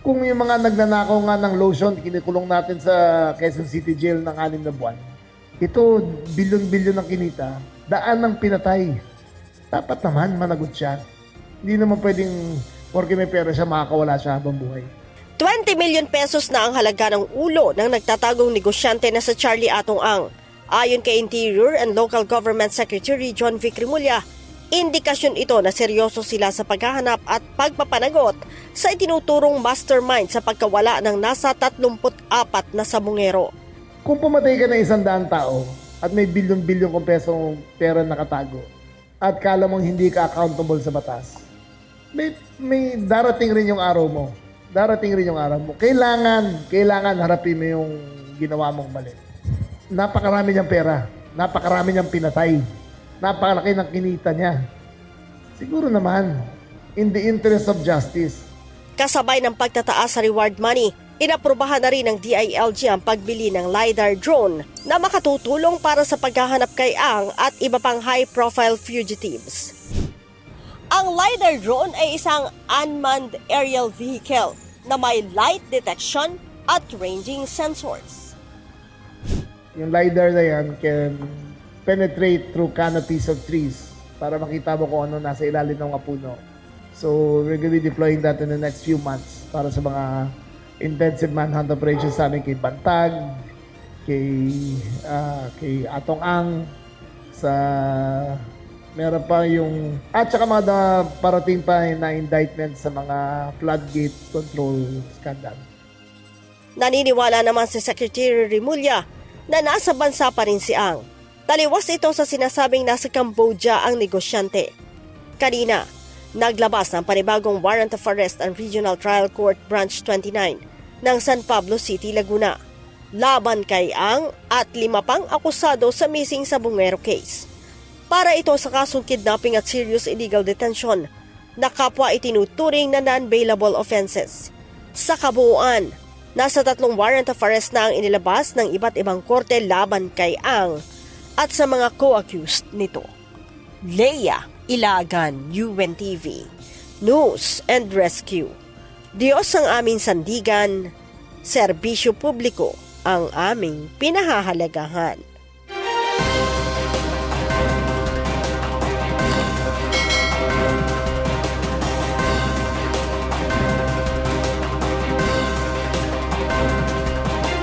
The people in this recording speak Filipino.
Kung yung mga nagnanakaw nga ng lotion, kinikulong natin sa Quezon City Jail ng 6 na buwan, ito, bilyon-bilyon ng kinita, daan ng pinatay. Dapat naman managot siya. Hindi naman pwedeng, porque may pera siya, makakawala siya habang buhay. 20 million pesos na ang halaga ng ulo ng nagtatagong negosyante na sa Charlie Atong Ang. Ayon kay Interior and Local Government Secretary John Vic Rimulya, indikasyon ito na seryoso sila sa paghahanap at pagpapanagot sa itinuturong mastermind sa pagkawala ng nasa 34 na sabungero. Kung pumatay ka ng 100 tao at may bilyon-bilyon kong pesong pera nakatago at kala mong hindi ka accountable sa batas, may darating rin yung araw mo. Darating rin yung araw mo. Kailangan harapin mo yung ginawa mong mali. Napakarami niyang pera. Napakarami niyang pinatay. Napakalaki ng kinita niya. Siguro naman, in the interest of justice. Kasabay ng pagtataas sa reward money, inaprubahan na rin ng DILG ang pagbili ng LiDAR drone na makatutulong para sa paghahanap kay Ang at iba pang high-profile fugitives. Ang LiDAR drone ay isang unmanned aerial vehicle na may light detection at ranging sensors. Yung LiDAR na yan can penetrate through canopies of trees para makita mo kung ano nasa ilalim ng mga puno. So, we're going to be deploying that in the next few months para sa mga intensive manhunt operations sa amin kay Bantag, kay Atong Ang, sa meron pa yung at saka mga parating pa na indictment sa mga floodgate control scandal. Naniniwala naman si Secretary Rimulya na nasa bansa pa rin si Ang. Taliwas ito sa sinasabing nasa Cambodia ang negosyante. Kanina, naglabas ng panibagong warrant of arrest ang Regional Trial Court Branch 29 ng San Pablo City, Laguna, laban kay Ang at 5 pang akusado sa missing sabungero case. Para ito sa kasong kidnapping at serious illegal detention na kapwa itinuturing na non-bailable offenses. Sa kabuuan, nasa 3 warrant of arrest na ang inilabas ng iba't ibang korte laban kay Ang at sa mga co-accused nito. Leia Ilagan, UNTV, News and Rescue. Diyos ang aming sandigan, serbisyo publiko ang aming pinahahalagahan.